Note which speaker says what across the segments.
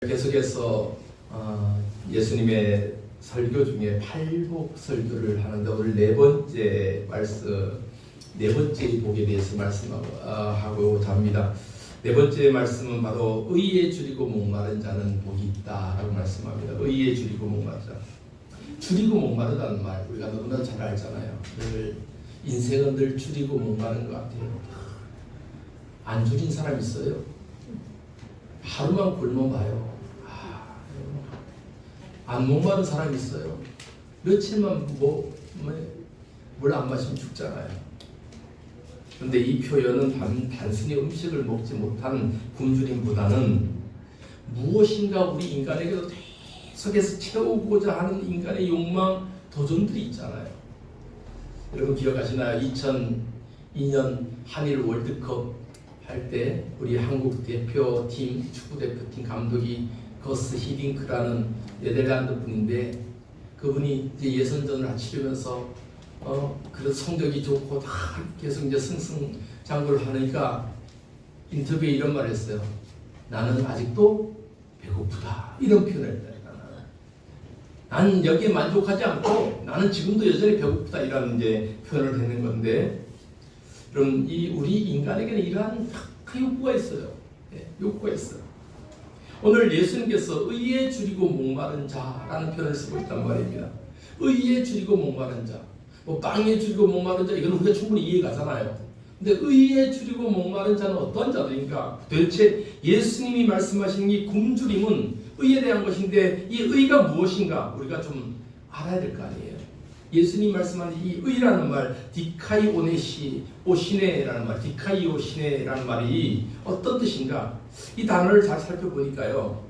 Speaker 1: 계속해서 예수님의 설교 중에 팔복 설교를 하는데 오늘 네 번째 복에 대해서 말씀하고자 합니다. 네 번째 말씀은 바로 의에 줄이고 목마른 자는 복이 있다라고 말씀합니다. 의에 줄이고 목마른 자. 줄이고 목마르다는 말 우리가 너무나 잘 알잖아요. 늘 인생은 늘 줄이고 목마른 것 같아요. 안 줄인 사람 있어요? 하루만 굶어봐요. 안 목마른 사람 있어요? 며칠만 물 안 마시면 죽잖아요. 그런데 이 표현은 단순히 음식을 먹지 못한 굶주림보다는 무엇인가 우리 인간에게도 계속해서 채우고자 하는 인간의 욕망, 도전들이 있잖아요. 여러분 기억하시나요? 2002년 한일 월드컵 할 때 우리 한국 대표팀, 축구 대표팀 감독이 거스 히딩크라는 네덜란드 분인데 그분이 이제 예선전을 치르면서 그래도 성적이 좋고 다 계속 이제 승승장구를 하니까 인터뷰에 이런 말을 했어요. 나는 아직도 배고프다. 이런 표현을 했다. 나는 여기에 만족하지 않고 나는 지금도 여전히 배고프다. 이런 이제 표현을 했는 건데 그럼 우리 인간에게는 이러한 욕구가 있어요. 욕구가 있어요. 오늘 예수님께서 의에 줄이고 목마른 자라는 표현을 쓰고 있단 말입니다. 의에 줄이고 목마른 자, 빵에 줄이고 목마른 자, 이건 우리가 충분히 이해가잖아요. 근데 의에 줄이고 목마른 자는 어떤 자들인가? 도대체 예수님이 말씀하시는 이 굶주림은 의에 대한 것인데 이 의가 무엇인가? 우리가 좀 알아야 될 거 아니에요. 예수님이 말씀하는 이 의라는 말, 오시네라는 말, 디카이오시네라는 말이 어떤 뜻인가? 이 단어를 잘 살펴보니까요.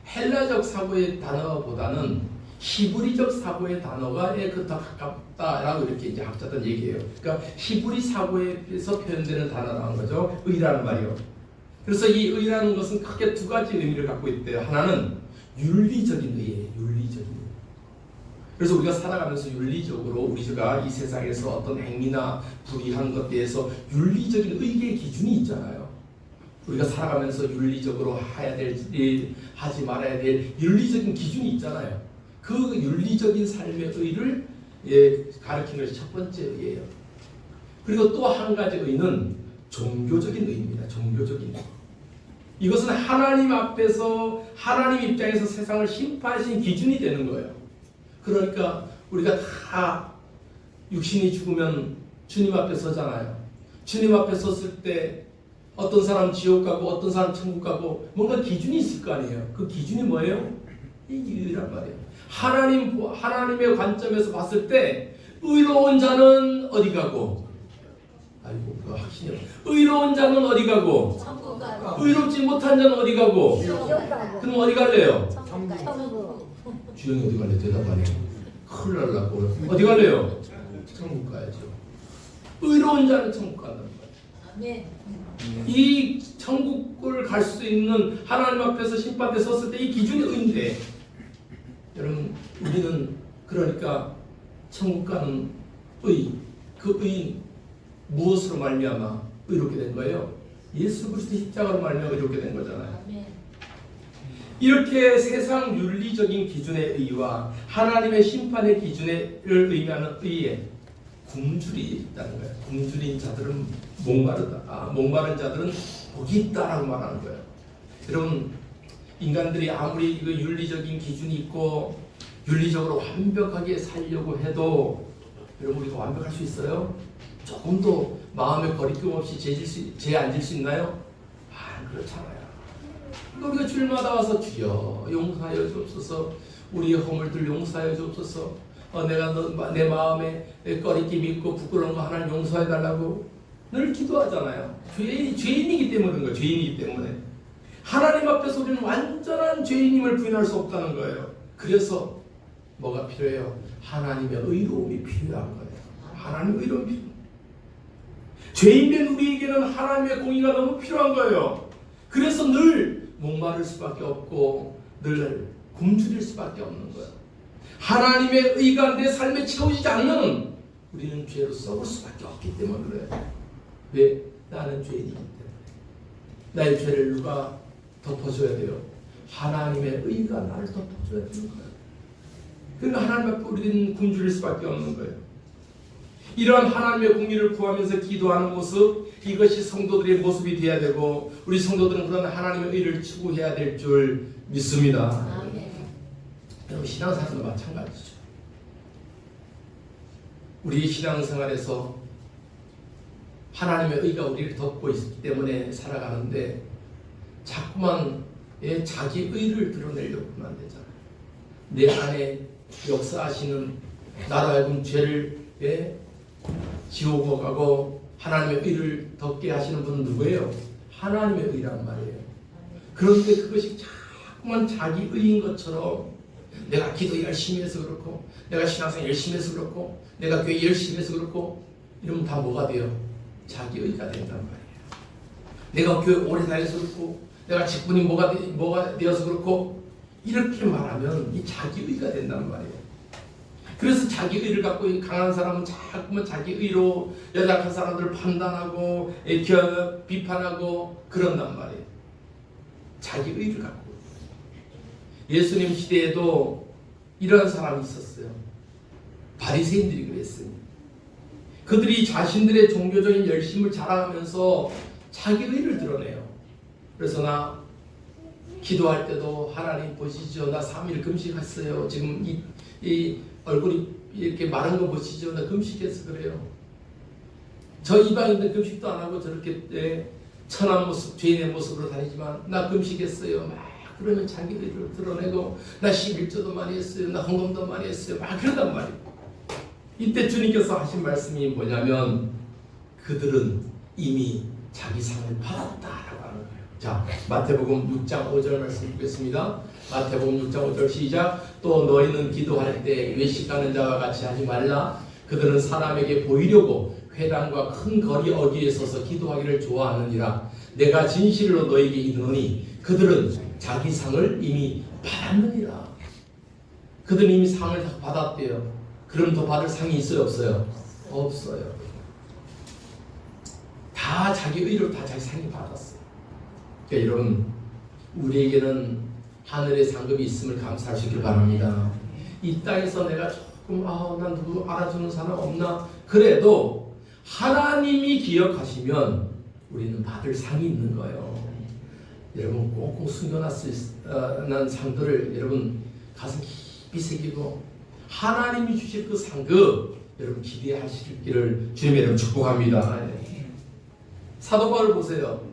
Speaker 1: 헬라적 사고의 단어보다는 히브리적 사고의 단어가 더 가깝다라고 이렇게 이제 학자들 얘기해요. 그러니까 히브리 사고에서 표현되는 단어라는 거죠. 의라는 말이요. 그래서 이 의라는 것은 크게 두 가지 의미를 갖고 있대요. 하나는 윤리적인 의예요. 윤리적인 의. 그래서 우리가 살아가면서 윤리적으로 우리가 이 세상에서 어떤 행위나 불의한 것에 대해서 윤리적인 의의 기준이 있잖아요. 우리가 살아가면서 윤리적으로 해야 될 일, 하지 말아야 될 윤리적인 기준이 있잖아요. 그 윤리적인 삶의 의를 가르치는 것이 첫 번째 의예요. 그리고 또 한 가지 의는 종교적인 의입니다. 종교적인 의. 이것은 하나님 앞에서 하나님 입장에서 세상을 심판하신 기준이 되는 거예요. 그러니까 우리가 다 육신이 죽으면 주님 앞에 서잖아요. 주님 앞에 섰을 때 어떤 사람 지옥 가고 어떤 사람 천국 가고 뭔가 기준이 있을 거 아니에요. 그 기준이 뭐예요? 이 의란 말이에요. 하나님의 관점에서 봤을 때 의로운 자는 어디 가고? 아이고 그 확신이 의로운 자는 어디 가고?
Speaker 2: 천국 가고.
Speaker 1: 의롭지 못한 자는 어디 가고? 그럼 어디 갈래요?
Speaker 2: 천국.
Speaker 1: 주영이 어디 갈래? 대답 안 해. 큰일 날라고. 어디 갈래요? 천국 가야죠. 의로운 자는 천국 간다는 거예요.
Speaker 2: 네.
Speaker 1: 이 천국을 갈 수 있는 하나님 앞에서 심판대 섰을 때 이 기준이 의인데 여러분 우리는 그러니까 천국 가는 의, 그 의인 무엇으로 말미암아 의롭게 된 거예요? 예수 그리스도 십자가로 말미암아 의롭게 된 거잖아요. 이렇게 세상 윤리적인 기준의 의와 하나님의 심판의 기준을 의미하는 의에 굶주리 있다는 거예요. 굶주린 자들은 목마르다. 목마른 자들은 복이 있다라고 말하는 거예요. 여러분 인간들이 아무리 그 윤리적인 기준이 있고 윤리적으로 완벽하게 살려고 해도 여러분 우리가 완벽할 수 있어요? 조금도 마음에 거리낌 없이 죄 앉을 수 있나요? 그렇잖아요. 우리가 주일마다 와서 주여 용서하여 주옵소서, 우리의 허물들 용서하여 주옵소서, 내가 내 마음에 꺼리낌이 있고 부끄러운 거 하나님 용서해 달라고 늘 기도하잖아요. 죄인이기 때문에 그런 거예요. 죄인이기 때문에 하나님 앞에서 우리는 완전한 죄인임을 부인할 수 없다는 거예요. 그래서 뭐가 필요해요? 하나님의 의로움이 필요한 거예요. 하나님의 의로움이 필요해요. 죄인된 우리에게는 하나님의 공의가 너무 필요한 거예요. 그래서 늘 목마를 수밖에 없고 늘 굶주릴 수밖에 없는 거예요. 하나님의 의가 내 삶에 채워지지 않으면 우리는 죄로 썩을 수밖에 없기 때문에 그래요. 왜? 나는 죄인이기 때문에. 나의 죄를 누가 덮어줘야 돼요? 하나님의 의가 나를 덮어줘야 되는 거예요. 그러니까 하나님 앞에 우리는 굶주릴 수밖에 없는 거예요. 이러한 하나님의 공의를 구하면서 기도하는 모습, 이것이 성도들의 모습이 되어야 되고 우리 성도들은 그런 하나님의 의를 추구해야 될 줄 믿습니다. 여러분, 신앙생활도 마찬가지죠. 우리 신앙생활에서 하나님의 의가 우리를 덮고 있기 때문에 살아가는데 자꾸만 자기 의를 드러내려고 하면 안 되잖아요. 내 안에 역사하시는 나로 하여금 죄를 지우고 가고 하나님의 의를 덮게 하시는 분은 누구예요? 하나님의 의란 말이에요. 그런데 그것이 자꾸만 자기 의인 것처럼 내가 기도 열심히 해서 그렇고 내가 신앙생활 열심히 해서 그렇고 내가 교회 열심히 해서 그렇고 이러면 다 뭐가 돼요? 자기 의가 된단 말이에요. 내가 교회 오래 다녀서 그렇고 내가 직분이 뭐가 되어서 그렇고 이렇게 말하면 이 자기 의가 된단 말이에요. 그래서 자기 의를 갖고 강한 사람은 자꾸만 자기 의로 연약한 사람들을 판단하고 비판하고 그런단 말이에요. 자기 의를 갖고. 예수님 시대에도 이런 사람이 있었어요. 바리새인들이 그랬어요. 그들이 자신들의 종교적인 열심을 자랑하면서 자기 의를 드러내요. 그래서 나 기도할 때도 하나님 보시죠. 나 3일 금식했어요. 지금 이 얼굴이 이렇게 마른 거 보시죠. 나 금식해서 그래요. 저 이방인들 금식도 안 하고 저렇게 천한 모습, 죄인의 모습으로 다니지만 나 금식했어요. 막 그러면 자기 의를 드러내고 나 11조도 많이 했어요. 나 헌금도 많이 했어요. 막 그런단 말이에요. 이때 주님께서 하신 말씀이 뭐냐면 그들은 이미 자기 상을 받았다라고 하는 거예요. 자, 마태복음 6장 5절 말씀 보겠습니다. 마태복음 6장 5절 시작. 또 너희는 기도할 때 외식하는 자와 같이 하지 말라. 그들은 사람에게 보이려고 회당과 큰 거리 어귀에 서서 기도하기를 좋아하느니라. 내가 진실로 너희에게 이르노니 그들은 자기 상을 이미 받았느니라. 그들은 이미 상을 다 받았대요. 그럼 더 받을 상이 있어요, 없어요? 없어요. 다 자기 의로 다 자기 상이 받았어요. 그러니까 여러분, 우리에게는 하늘의 상급이 있음을 감사하시길 바랍니다. 이 땅에서 내가 조금 난 누구 알아주는 사람 없나? 그래도 하나님이 기억하시면 우리는 받을 상이 있는 거예요. 여러분 꽁꽁 숨겨놨는 상들을 여러분 가슴 깊이 새기고 하나님이 주실 그 상급 여러분 기대하시기를 주님의 이름으로 축복합니다. 사도 바울 보세요.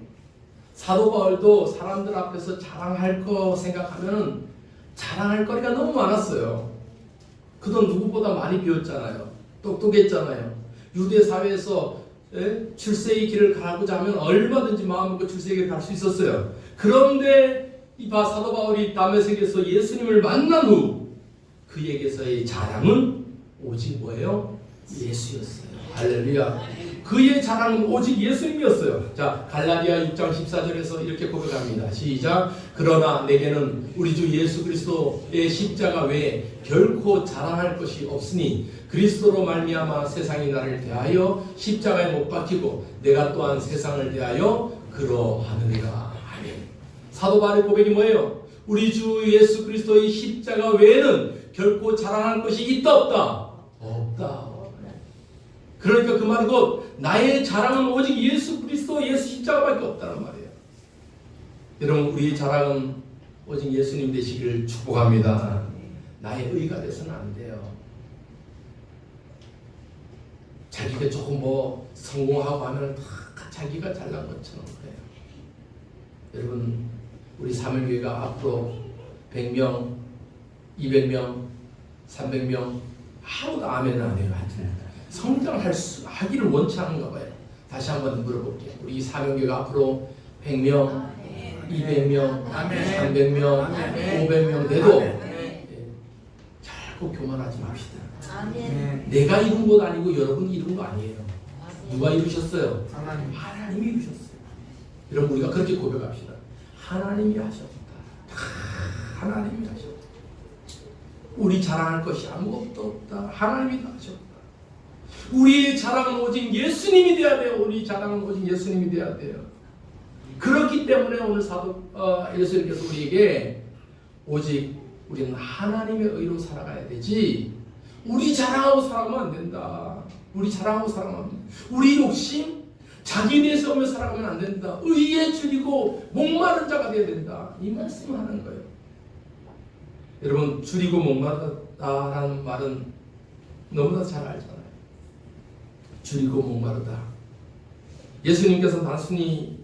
Speaker 1: 사도 바울도 사람들 앞에서 자랑할 거 생각하면 자랑할 거리가 너무 많았어요. 그도 누구보다 많이 배웠잖아요. 똑똑했잖아요. 유대 사회에서 출세의 길을 가고자 하면 얼마든지 마음먹고 출세의 길을 갈 수 있었어요. 그런데 이 사도 바울이 다메섹에서 예수님을 만난 후 그에게서의 자랑은 오직 뭐예요? 예수였어요. 할렐루야. 그의 자랑은 오직 예수님이었어요. 자, 갈라디아 6장 14절에서 이렇게 고백합니다. 시작. 그러나 내게는 우리 주 예수 그리스도의 십자가 외에 결코 자랑할 것이 없으니 그리스도로 말미암아 세상이 나를 대하여 십자가에 못 박히고 내가 또한 세상을 대하여 그러하느니라. 아멘. 사도 바울의 고백이 뭐예요? 우리 주 예수 그리스도의 십자가 외에는 결코 자랑할 것이 있다 없다? 없다. 그러니까 그 말이 곧 나의 자랑은 오직 예수 그리스도 예수 십자가밖에 없다는 말이에요. 여러분 우리의 자랑은 오직 예수님 되시기를 축복합니다. 나의 의가 돼서는 안 돼요. 자기가 조금 뭐 성공하고 하면 다 자기가 잘난 것처럼 그래요. 여러분 우리 사물교회가 앞으로 100명, 200명, 300명 아무도 아멘을 안 해요. 하여튼 성장하기를 원치 않은가 봐요. 다시 한번 물어볼게요. 우리 사명교회가 앞으로 100명, 200명, 300명, 500명 돼도 자꾸 교만하지 맙시다. 내가 이룬 것 아니고 여러분이 이룬 거 아니에요. 누가 이루셨어요? 하나님이 이루셨어요. 여러분 우리가 그렇게 고백합시다. 하나님이 하셨다. 다 하나님이 하셨다. 우리 자랑할 것이 아무것도 없다. 하나님이 다 하셨다. 우리의 자랑은 오직 예수님이 되어야 돼요. 우리 자랑은 오직 예수님이 되어야 돼요. 그렇기 때문에 오늘 사도 예수님께서 우리에게 오직 우리는 하나님의 의로 살아가야 되지 우리 자랑하고 살아가면 안 된다. 우리 자랑하고 살아가면 안 된다. 우리 욕심 자기 내세우며 살아가면 안 된다. 의에 줄이고 목마른 자가 되어야 된다. 이 말씀을 하는 거예요. 여러분 줄이고 목마르다라는 말은 너무나 잘 알잖아요. 줄이고 목마르다. 예수님께서 단순히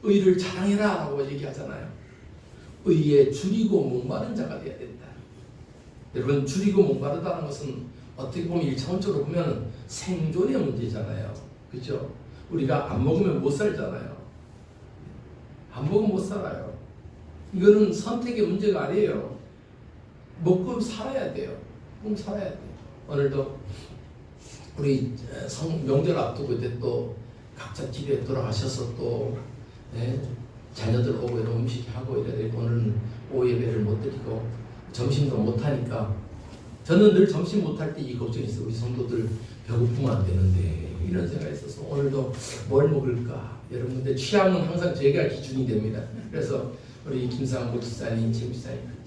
Speaker 1: 의를 자랑해라 라고 얘기하잖아요. 의에 줄이고 목마른 자가 되어야 된다. 여러분 줄이고 목마르다는 것은 어떻게 보면 1차원적으로 보면 생존의 문제잖아요. 그렇죠? 우리가 안 먹으면 못 살잖아요. 안 먹으면 못 살아요. 이거는 선택의 문제가 아니에요. 먹고 살아야 돼요. 꼭 살아야 돼요. 오늘도 우리 명절 앞두고 이제 또 각자 집에 돌아가셔서 또 자녀들 오고 이런 음식 하고 이래 오늘은 오후 예배를 못 드리고 점심도 못 하니까 저는 늘 점심 못 할 때 이 걱정이 있어요. 우리 성도들 배고프면 안 되는데 이런 생각이 있어서 오늘도 뭘 먹을까. 여러분들 취향은 항상 제가 기준이 됩니다. 그래서 우리 김상호 집사님, 최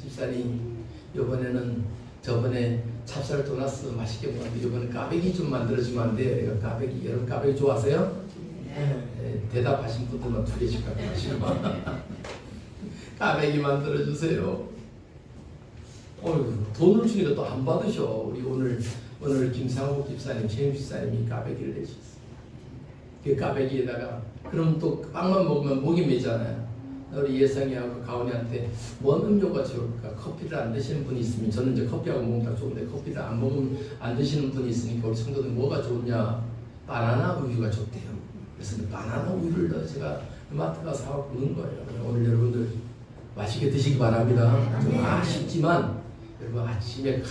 Speaker 1: 집사님 이번에는 저번에 찹쌀 도나스 맛있게 먹었는데 이번에 까베기 좀 만들어주면 안 돼요? 내가 까베기, 여러분 까베기 좋아하세요? 네. 대답하신 분들만 2개씩 갖고 가시고 까베기 만들어주세요. 돈을 주니까 또 안 받으셔. 우리 오늘 김상호 집사님, 최 집사님이 까베기를 내셨어요. 그 까베기에다가 그럼 또 빵만 먹으면 목이 메잖아요. 우리 예상이하고 가온이한테 뭔 음료가 좋을까? 커피를 안 드시는 분이 있으면 저는 이제 커피하고 먹으면 좋은데 커피를 안 드시는 분이 있으니까 우리 성도들 뭐가 좋냐? 바나나 우유가 좋대요. 그래서 그 바나나 우유를 제가 마트 가서 사갖고 넣은 거예요. 오늘 여러분들 맛있게 드시기 바랍니다. 좀 아쉽지만 여러분 아침에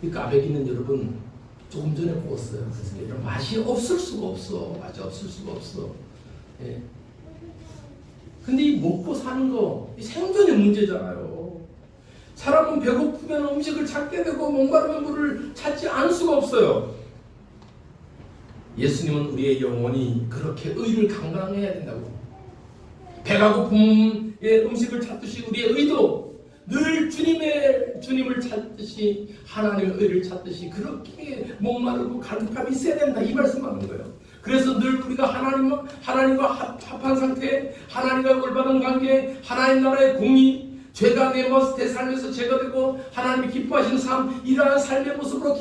Speaker 1: 이 까베기는 여러분 조금 전에 구웠어요. 그래서 이런 맛이 없을 수가 없어. 맛이 없을 수가 없어. 예. 근데 이 먹고 사는 거 이 생존의 문제잖아요. 사람은 배고프면 음식을 찾게 되고 목마르면 물을 찾지 않을 수가 없어요. 예수님은 우리의 영혼이 그렇게 의를 강강해야 된다고. 배가 고픔에 음식을 찾듯이 우리의 의도 늘 주님을 찾듯이 하나님의 의를 찾듯이 그렇게 목마르고 간직함이 있어야 된다. 이 말씀하는 거예요. 그래서 늘 우리가 하나님과 합한 상태, 하나님과 올바른 관계, 하나님 나라의 공의, 죄가 내 삶에서 제거되고 하나님이 기뻐하시는 삶, 이러한 삶의 모습으로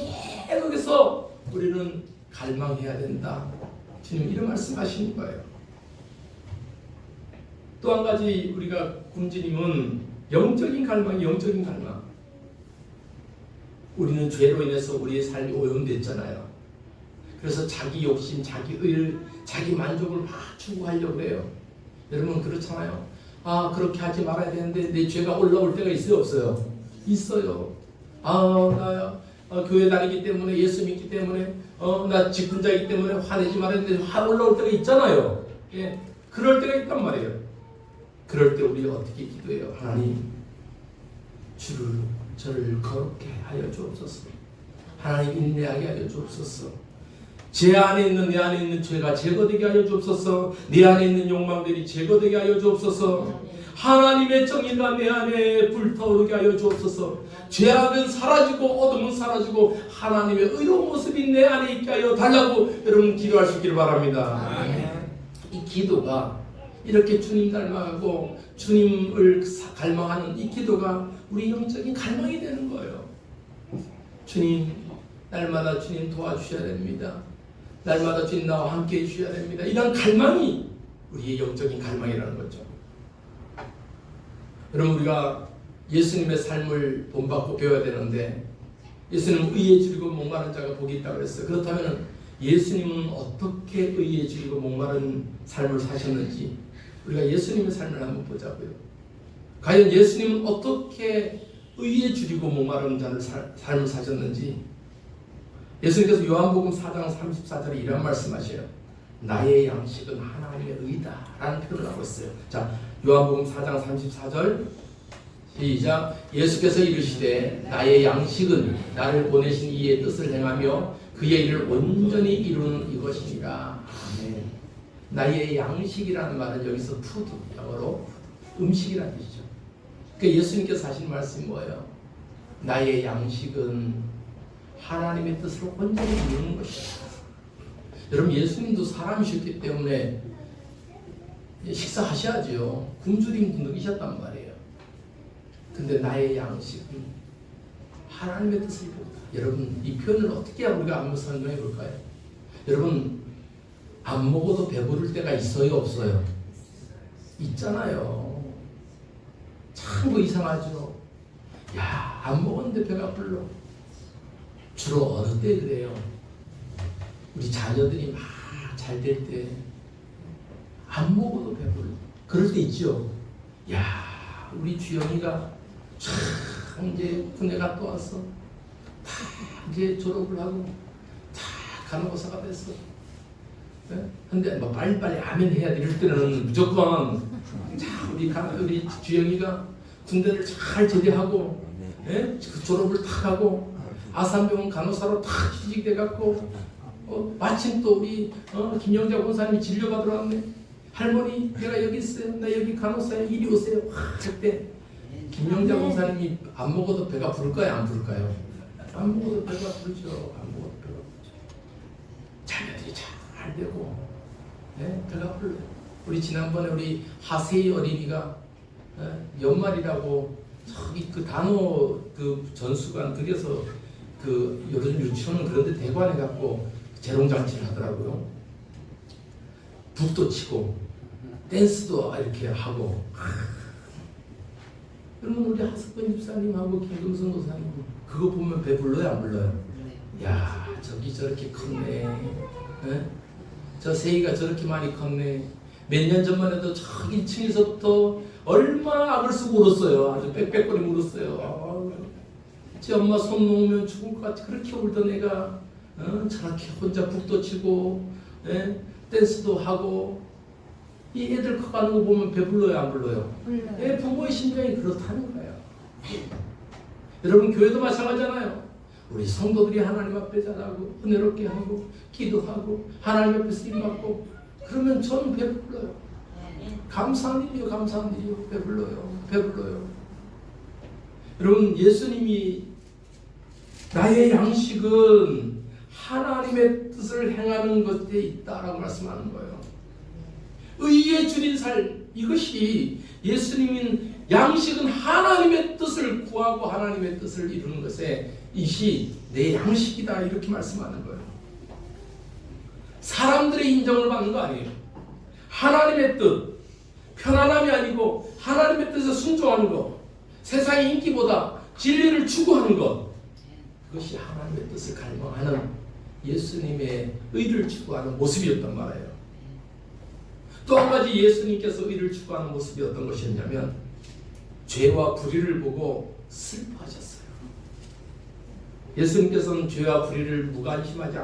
Speaker 1: 계속해서 우리는 갈망해야 된다. 주님 이런 말씀하시는 거예요. 또 한 가지 우리가 굶주림은 영적인 갈망. 우리는 죄로 인해서 우리의 삶이 오염됐잖아요. 그래서 자기 욕심, 자기 의, 자기 만족을 막 추구하려고 해요. 여러분 그렇잖아요. 아 그렇게 하지 말아야 되는데 내 죄가 올라올 때가 있어요, 없어요? 있어요. 나 교회 다니기 때문에 예수 믿기 때문에 나 직분자이기 때문에 화내지 말아야 되는데 화 올라올 때가 있잖아요. 예, 그럴 때가 있단 말이에요. 그럴 때 우리 어떻게 기도해요? 하나님 저를 거룩게 하여 주옵소서. 하나님 인내하게 하여 주옵소서. 제 안에 있는 내 안에 있는 죄가 제거되게 하여 주옵소서. 내 안에 있는 욕망들이 제거되게 하여 주옵소서. 하나님의 정의가 내 안에 불타오르게 하여 주옵소서. 죄악은 사라지고 어둠은 사라지고 하나님의 의로운 모습이 내 안에 있게 하여 달라고 여러분 기도할 수 있기를 바랍니다. 이 기도가 이렇게 주님 닮아가고 주님을 갈망하는 이 기도가 우리 영적인 갈망이 되는 거예요. 주님 날마다 주님 도와주셔야 됩니다. 날마다 주님 나와 함께 해주셔야 됩니다. 이런 갈망이 우리의 영적인 갈망이라는 거죠. 여러분 우리가 예수님의 삶을 본받고 배워야 되는데 예수님은 의에 줄이고 목마른 자가 복이 있다고 그랬어요. 그렇다면 예수님은 어떻게 의에 줄이고 목마른 삶을 사셨는지 우리가 예수님의 삶을 한번 보자고요. 과연 예수님은 어떻게 의에 줄이고 목마른 자를 삶을 사셨는지 예수님께서 요한복음 4장 34절에 이런 말씀하셔요. 나의 양식은 하나님의 의다 라는 표현을 하고 있어요. 자, 요한복음 4장 34절 시작. 예수께서 이르시되 나의 양식은 나를 보내신 이의 뜻을 행하며 그의 일을 온전히 이루는 이것이니라. 아멘. 나의 양식이라는 말은 여기서 푸드, 영어로 음식이라는 뜻이죠. 그러니까 예수님께서 하신 말씀이 뭐예요? 나의 양식은 하나님의 뜻을 온전히 이루는 것이다. 여러분, 예수님도 사람이셨기 때문에 식사하셔야죠. 굶주림도 느끼셨단 말이에요. 근데 나의 양식은 하나님의 뜻을 이룬다. 여러분, 이 표현을 어떻게 우리가 한번 설명해 볼까요? 여러분, 안 먹어도 배부를 때가 있어요, 없어요? 있잖아요. 참 이상하죠. 야, 안 먹었는데 배가 불러. 주로 어느 때 그래요? 우리 자녀들이 막 잘 될 때 안 먹어도 배불러. 그럴 때 있죠. 야, 우리 주영이가 참 이제 군에 갔다 왔어. 다 이제 졸업을 하고 다 간호사가 됐어. 네? 근데 뭐 빨리빨리 아멘 해야 돼. 이럴 때는 무조건 자, 우리 주영이가 군대를 잘 제대하고 예? 그 졸업을 탁 하고 아산병원 간호사로 탁 취직돼갖고 마침 또 우리 김영자 권사님이 진료받으러 왔네. 할머니, 내가 여기 있어요. 나 여기 간호사에 이리 오세요. 할 때 김영자 권사님이 안 먹어도 배가 부를까요? 안 부를까요? 안 먹어도 배가 부르죠. 안 먹어도 배가 부르죠. 자녀들이 잘 되고 네? 배가 불러요. 우리 지난번에 우리 하세희 어린이가 연말이라고 저기 그 단호 그 전수관 들여서 그 요즘 유치원은 그런데 대관해 갖고 재롱잔치를 하더라고요. 북도 치고 댄스도 이렇게 하고. 그러면 우리 하석권 집사님하고 김금선 도사님 그거 보면 배 불러요, 안 불러요? 야, 저기 저렇게 컸네. 네? 저 세희가 저렇게 많이 컸네. 몇 년 전만 해도 저 1층에서부터 얼마나 악을 쓰고 울었어요. 아주 빽빽거리고 울었어요. 제 엄마 손 놓으면 죽을 것 같이 그렇게 울던 애가 저렇게 혼자 북도 치고 댄스도 하고. 이 애들 커가는 거 보면 배불러요, 안 불러요? 불러요. 부모의 심정이 그렇다는 거예요. 여러분, 교회도 마찬가지잖아요. 우리 성도들이 하나님 앞에 자라고 은혜롭게 하고 기도하고 하나님 앞에 쓰임받고 그러면 저는 배불러요. 감사한 일이요, 감사한 일이요. 배불러요. 여러분, 예수님이 나의 양식은 하나님의 뜻을 행하는 것에 있다라고 말씀하는 거예요. 의에 줄인 살, 이것이 예수님인 양식은 하나님의 뜻을 구하고 하나님의 뜻을 이루는 것에 이것이 내 양식이다 이렇게 말씀하는 거예요. 사람들의 인정을 받는 거 아니에요. 하나님의 뜻, 편안함이 아니고 하나님의 뜻에 순종하는 것, 세상의 인기보다 진리를 추구하는 것, 그것이 하나님의 뜻을 갈망하는 예수님의 의를 추구하는 모습이었단 말이에요. 또 한 가지 예수님께서 의를 추구하는 모습이 어떤 것이었냐면 죄와 불의를 보고 슬퍼하셨어요. 예수님께서는 죄와 불의를 무관심하지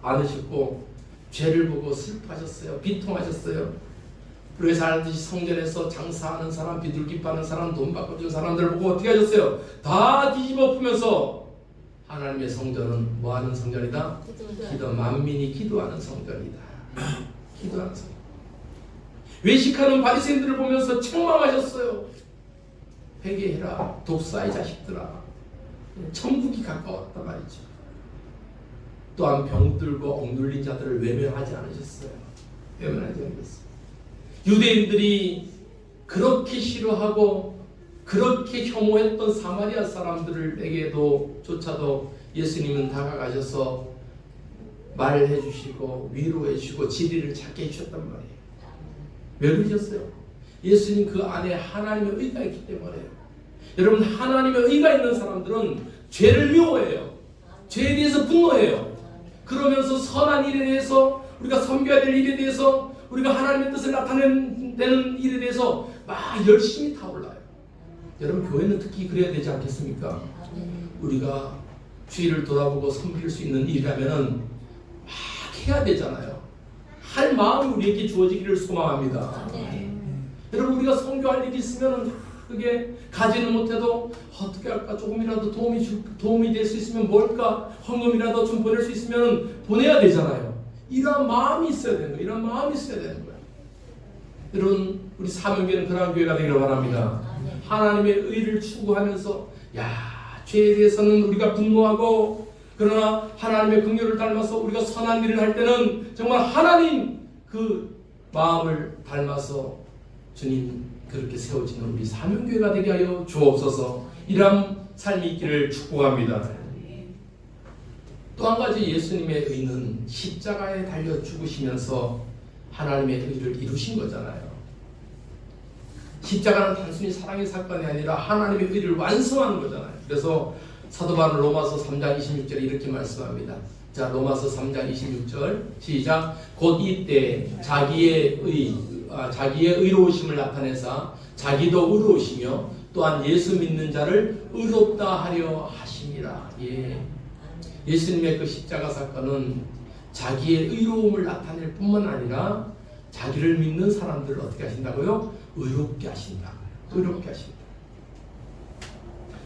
Speaker 1: 않으셨고 죄를 보고 슬퍼하셨어요. 비통하셨어요. 그렇게 살듯이 성전에서 장사하는 사람, 비둘기 파는 사람, 돈 바꿔준 사람들을 보고 어떻게 하셨어요? 다 뒤집어 엎으면서 하나님의 성전은 뭐하는 성전이다? 기도, 만민이 기도하는 성전이다. 기도하는 성전. 외식하는 바리새인들을 보면서 책망하셨어요. 회개해라, 독사의 자식들아. 천국이 가까웠단 말이죠. 또한 병들고 억눌린 자들을 외면하지 않으셨어요. 외면하지 않으셨어요. 유대인들이 그렇게 싫어하고 그렇게 혐오했던 사마리아 사람들에게도 조차도 예수님은 다가가셔서 말을 해주시고 위로해 주시고 지리를 찾게 해주셨단 말이에요. 왜 그러셨어요? 예수님 그 안에 하나님의 의가 있기 때문에요. 여러분, 하나님의 의가 있는 사람들은 죄를 미워해요. 죄에 대해서 분노해요. 그러면서 선한 일에 대해서, 우리가 섬겨야 될 일에 대해서, 우리가 하나님의 뜻을 나타내는 일에 대해서 막 열심히 타올라요. 여러분, 교회는 특히 그래야 되지 않겠습니까? 우리가 주의를 돌아보고 섬길 수 있는 일이라면 막 해야 되잖아요. 할 마음이 우리에게 주어지기를 소망합니다. 여러분, 우리가 선교할 일이 있으면 그게 가지는 못해도 어떻게 할까, 조금이라도 도움이 될 수 있으면 뭘까, 헌금이라도 좀 보낼 수 있으면 보내야 되잖아요. 이런 마음이 있어야 되는 거예요. 이런 마음이 있어야 되는 거예요. 여러분 우리 사명교회는 그러한 교회가 되기를 바랍니다. 하나님의 의를 추구하면서 죄에 대해서는 우리가 분노하고 그러나 하나님의 긍휼을 닮아서 우리가 선한 일을 할 때는 정말 하나님 그 마음을 닮아서 주님 그렇게 세워지는 우리 사명교회가 되게 하여 주옵소서. 이런 삶이 있기를 축복합니다. 또 한 가지 예수님의 의는 십자가에 달려 죽으시면서 하나님의 의를 이루신 거잖아요. 십자가는 단순히 사랑의 사건이 아니라 하나님의 의를 완성하는 거잖아요. 그래서 사도 바울 로마서 3장 26절에 이렇게 말씀합니다. 자, 로마서 3장 26절 시작. 곧 이때 자기의 의로우심을 나타내사 자기도 의로우시며 또한 예수 믿는 자를 의롭다 하려 하심이라. 예수님의 그 십자가 사건은 자기의 의로움을 나타낼 뿐만 아니라 자기를 믿는 사람들을 어떻게 하신다고요? 의롭게 하신다. 의롭게 하신다.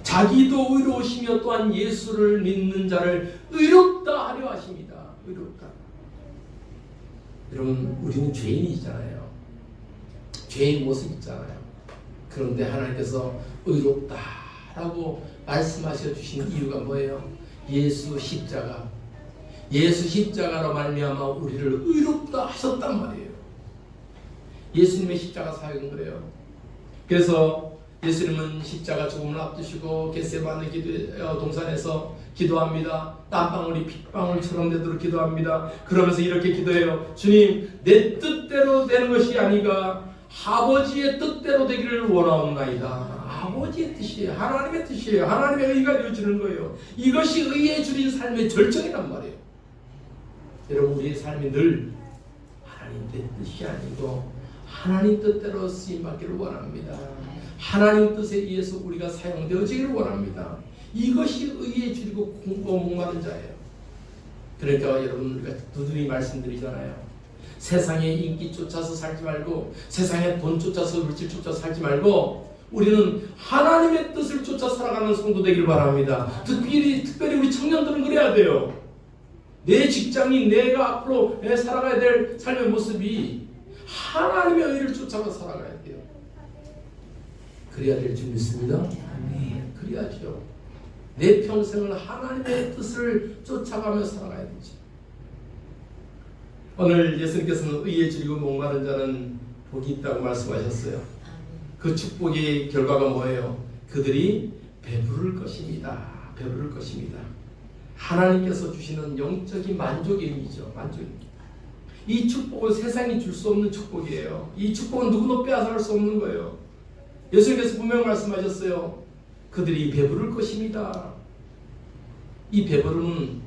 Speaker 1: 자기도 의로우시며 또한 예수를 믿는 자를 의롭다 하려 하십니다. 의롭다. 여러분 우리는 죄인이잖아요. 죄인 모습 있잖아요. 그런데 하나님께서 의롭다라고 말씀하셔 주신 이유가 뭐예요? 예수 십자가로 말미암아 우리를 의롭다 하셨단 말이에요. 예수님의 십자가 사역인 거예요. 그래서 예수님은 십자가 죽음을 앞두시고 겟세마네 동산에서 기도합니다. 땀방울이 핏방울처럼 되도록 기도합니다. 그러면서 이렇게 기도해요. 주님, 내 뜻대로 되는 것이 아니가 아버지의 뜻대로 되기를 원하옵나이다. 아버지의 뜻이에요. 하나님의 뜻이에요. 하나님의 의가 이루어지는 거예요. 이것이 의에 줄인 삶의 절정이란 말이에요. 여러분 우리의 삶이 늘 하나님 뜻이 아니고 하나님 뜻대로 쓰임받기를 원합니다. 하나님 뜻에 의해서 우리가 사용되어지기를 원합니다. 이것이 의에 줄이고 공고 목마른 자예요. 그러니까 여러분 우리가 두드리 말씀드리잖아요. 세상의 인기 쫓아서 살지 말고 세상의 돈 쫓아서 물질 쫓아서 살지 말고 우리는 하나님의 뜻을 쫓아 살아가는 성도 되길 바랍니다. 특별히 우리 청년들은 그래야 돼요. 내 직장이 내가 앞으로 살아가야 될 삶의 모습이 하나님의 의를 쫓아가 살아가야 돼요. 그래야 될 줄 믿습니다. 그래야죠. 내 평생을 하나님의 뜻을 쫓아가며 살아가야 되지. 오늘 예수님께서는 의에 줄이고 목마른 자는 복이 있다고 말씀하셨어요. 그 축복의 결과가 뭐예요? 그들이 배부를 것입니다. 배부를 것입니다. 하나님께서 주시는 영적인 만족의 의미죠. 만족입니다. 이 축복은 세상이 줄 수 없는 축복이에요. 이 축복은 누구도 빼앗아갈 수 없는 거예요. 예수님께서 분명히 말씀하셨어요. 그들이 배부를 것입니다. 이 배부름은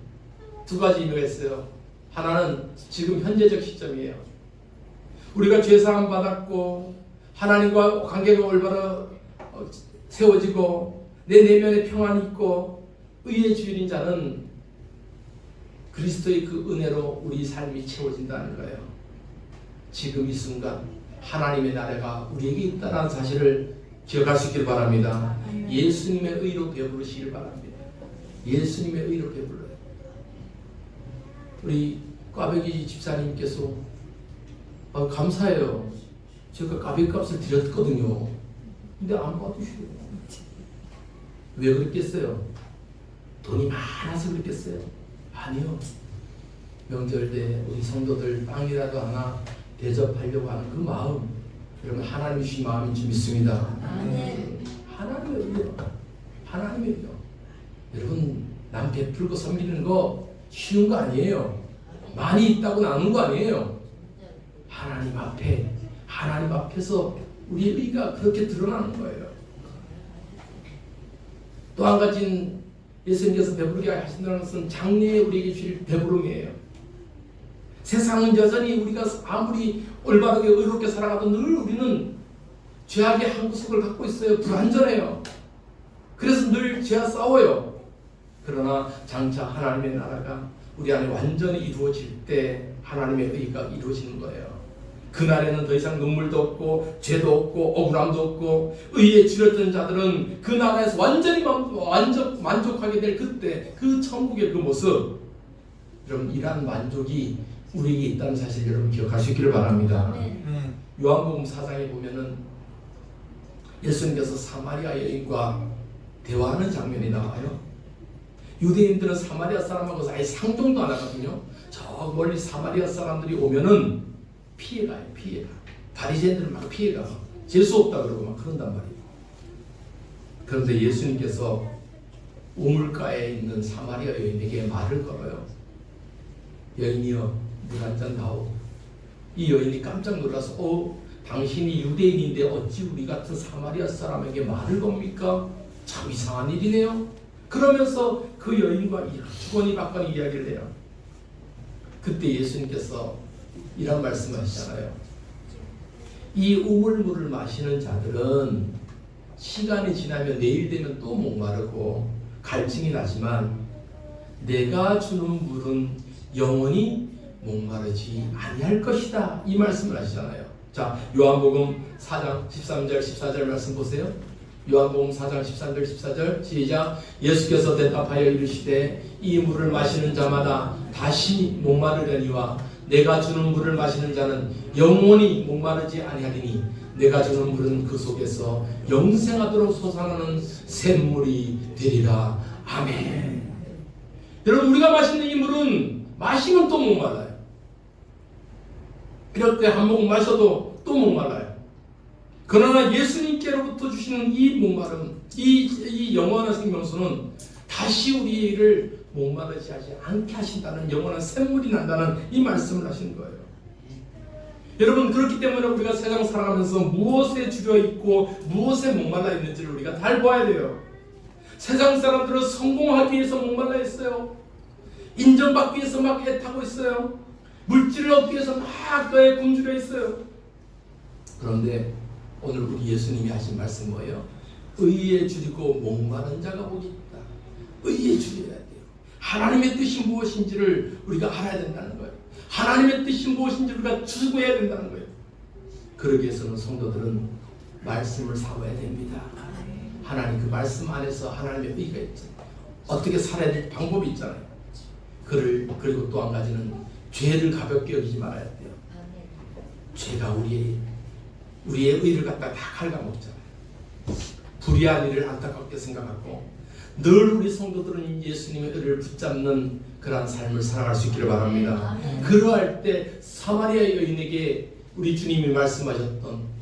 Speaker 1: 두 가지 의미가 있어요. 하나는 지금 현재적 시점이에요. 우리가 죄사함 받았고 하나님과 관계가 올바로 세워지고 내 내면에 평안이 있고 의의 주인인 자는 그리스도의 그 은혜로 우리 삶이 채워진다는 거예요. 지금 이 순간 하나님의 나라가 우리에게 있다는 사실을 기억할 수 있길 바랍니다. 예수님의 의로 배부르시길 바랍니다. 예수님의 의로 배불러요. 우리 꽈배기 집사님께서 감사해요. 제가 꽈배기 값을 드렸거든요. 근데 안 받으시고 왜 그랬겠어요? 돈이 많아서 그랬겠어요? 아니요. 명절 때 우리 성도들 빵이라도 하나 대접하려고 하는 그 마음, 여러분 하나님이 주신 마음인 줄 믿습니다. 하나님의 의요. 하나님의 의요. 여러분 남 베풀고 섬기는 거 쉬운 거 아니에요. 많이 있다고 나눈 거 아니에요. 하나님 앞에서 우리의 의가 그렇게 드러나는 거예요. 또 한 가지는 예수님께서 배부르게 하신다는 것은 장래에 우리에게 주실 배부름이에요. 세상은 여전히 우리가 아무리 올바르게 의롭게 살아가도 늘 우리는 죄악의 한 구석을 갖고 있어요. 불완전해요. 그래서 늘 죄와 싸워요. 그러나 장차 하나님의 나라가 우리 안에 완전히 이루어질 때 하나님의 의가 이루어지는 거예요. 그날에는 더 이상 눈물도 없고 죄도 없고 억울함도 없고 의에 줄였던 자들은 그 나라에서 완전히 만족하게 될 그때 그 천국의 그 모습, 여러분 이러한 만족이 우리에게 있다는 사실 여러분 기억하시기를 바랍니다.
Speaker 2: 네.
Speaker 1: 요한복음 4장에 보면은 예수님께서 사마리아 여인과 대화하는 장면이 나와요. 유대인들은 사마리아 사람하고 아예 상종도 안 하거든요. 저 멀리 사마리아 사람들이 오면은 피해가요. 피해가. 바리새인들은 막 피해가. 재수 없다 그러고 막 그런단 말이에요. 그런데 예수님께서 우물가에 있는 사마리아 여인에게 말을 걸어요. 여인이여, 물 한 잔 다오. 이 여인이 깜짝 놀라서 당신이 유대인인데 어찌 우리 같은 사마리아 사람에게 말을 겁니까? 참 이상한 일이네요. 그러면서 그 여인과 주거니 받거니 이야기를 해요. 그때 예수님께서 이런 말씀하시잖아요. 이 우물물을 마시는 자들은 시간이 지나면 내일 되면 또 목마르고 갈증이 나지만 내가 주는 물은 영원히 목마르지 아니할 것이다. 이 말씀을 하시잖아요. 자, 요한복음 4장 13절 14절 말씀 보세요. 요한복음 4장 13절 14절 시작. 예수께서 대답하여 이르시되 이 물을 마시는 자마다 다시 목마르려니와 내가 주는 물을 마시는 자는 영원히 목마르지 아니하리니 내가 주는 물은 그 속에서 영생하도록 솟아나는 샘물이 되리라. 아멘. 여러분, 우리가 마시는 이 물은 마시면 또 목말라요. 이렇게 한 모금 마셔도 또 목말라요. 그러나 예수님께로부터 주시는 이 목마름, 이 영원한 생명수는 다시 우리를 목마르지 하지 않게 하신다는 영원한 샘물이 난다는 이 말씀을 하시는 거예요. 여러분, 그렇기 때문에 우리가 세상 살아가면서 무엇에 주려 있고 무엇에 목말라 있는지를 우리가 잘 봐야 돼요. 세상 사람들은 성공하기 위해서 목말라 있어요. 인정받기 위해서 막 애타고 있어요. 물질을 얻기 위해서 막 그에 굶주려 있어요. 그런데 오늘 우리 예수님이 하신 말씀 뭐예요? 의에 줄이고 목마른 자가 복이 있다. 의에 줄여야 돼요. 하나님의 뜻이 무엇인지를 우리가 알아야 된다는 거예요. 하나님의 뜻이 무엇인지 우리가 추구해야 된다는 거예요. 그러기 위해서는 성도들은 말씀을 사와야 됩니다. 하나님 그 말씀 안에서 하나님의 의가 있죠. 어떻게 살아야 될 방법이 있잖아요. 그리고 또 한 가지는 죄를 가볍게 여기지 말아야 돼요. 죄가 우리의 의를 갖다 다 갉아먹잖아요. 불의한 일을 안타깝게 생각하고 늘 우리 성도들은 예수님의 의를 붙잡는 그러한 삶을 살아갈 수 있기를 바랍니다. 그러할 때 사마리아 여인에게 우리 주님이 말씀하셨던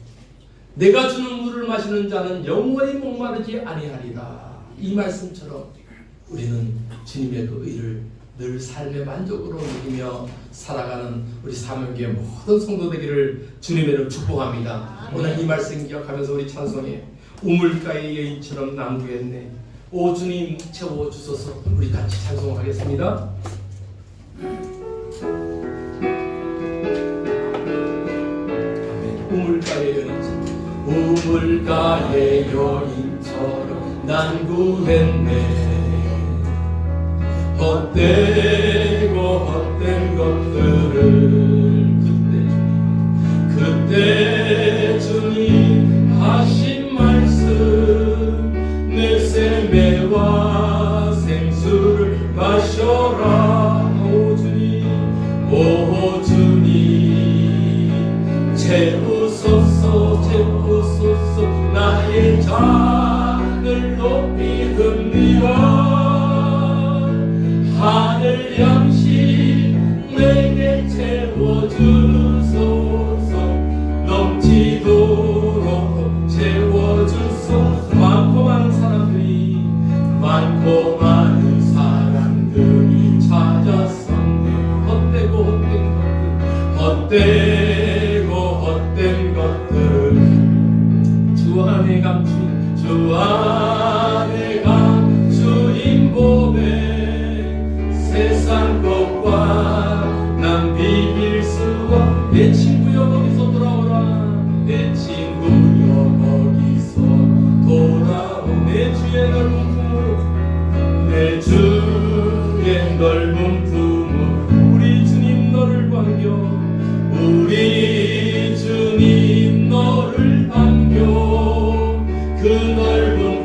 Speaker 1: 내가 주는 물을 마시는 자는 영원히 목마르지 아니하리라. 이 말씀처럼 우리는 주님의 그 의를 늘 삶의 만족으로 누리며 살아가는 우리 사명교회 모든 성도 되기를 주님의 이름으로 축복합니다. 오늘 이 말씀 기억하면서 우리 찬송해 우물가의 여인처럼 난구했네. 오 주님 채워주소서. 우리 같이 찬송하겠습니다. 우물가의 여인처럼 우물가의 여인처럼 난구했네. 헛되고 헛된 것들을 그때 주님 하신 말씀 내 샘매와 생수를 마셔라. 오 주님 채우소서 채우소서 나의 잔을 높이 듭니다. 하늘 양식 내게 채워주소서. 넘치도록 채워주소서. 많고 많은 사람들이 찾았었네. 헛된 것들 주 안에 감추인 주 안에 감추인 보배 세상 것과 난 비빌 수 없. 내 친구여 거기서 돌아오라. 내 친구여 거기서 돌아오. 내 주의 넓은 품으로 내 주의 넓은 품으로 우리 주님 너를 반겨. 우리 주님 너를 반겨. 그 넓은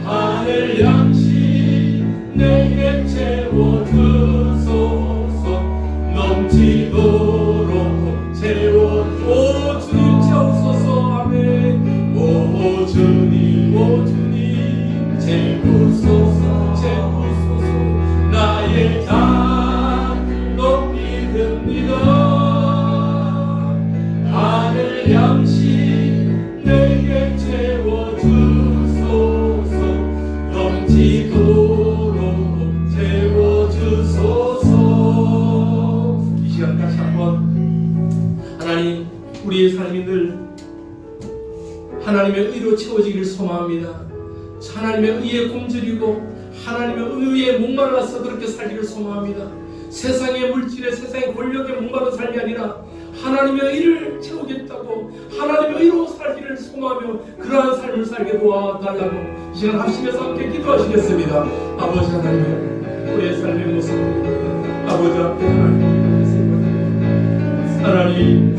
Speaker 1: 하늘 양식 내게 채워주소서. 넘치도록 오 주님 채우소서. 아멘. 오 주님 채우소서. 나의 자 높이 듭니다. 하늘 양식 내게 채워주소서. 넘치도록 채워주소서. 이 시간 다시 한번 하나님, 우리의 삶이 늘 하나님의 의로 채워지기를 소망합니다. 하나님의 의에 굶주리고 하나님의 의에 목말라서 그렇게 살기를 소망합니다. 세상의 물질에, 세상의 권력에 목마른 삶이 아니라 하나님의 의를 채우겠다고 하나님의 의로 살기를 소망하며 그러한 삶을 살게 도와달라고 이 시간 합심해서 함께 기도하시겠습니다. 아버지 하나님, 우리의 삶의 모습 아버지 앞에 하나님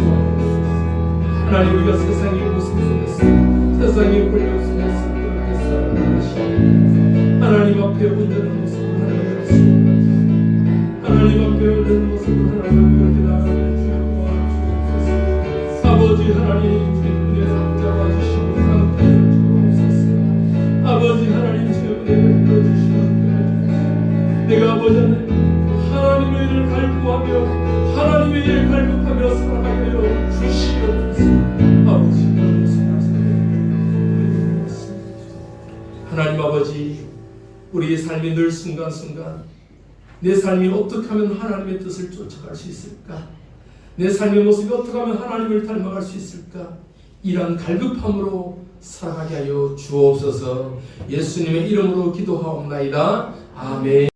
Speaker 1: 우리가 세상의 모습 속에서, 세상의 권력 속에서 그렇게 살아가시고 하나님 앞에 온전한 모습을 하나님 앞에 온전한 모습을 하나님 이렇게 나가게 주옵소서. 아버지 하나님, 주님의 잡아 주시고 함께 주옵소서. 아버지 하나님, 주의 은혜를 흘려주시고 내가 아버지 하나님의 일을 갈구하며 하나님의 일을 갈급하며 살아가게 하여 주시옵소서. 아버지 그런 모습 하나님 아버지, 우리의 삶이 늘 순간순간 내 삶이 어떻게 하면 하나님의 뜻을 쫓아갈 수 있을까? 내 삶의 모습이 어떻게 하면 하나님을 닮아갈 수 있을까? 이러한 갈급함으로 살아가게 하여 주옵소서. 예수님의 이름으로 기도하옵나이다. 아멘.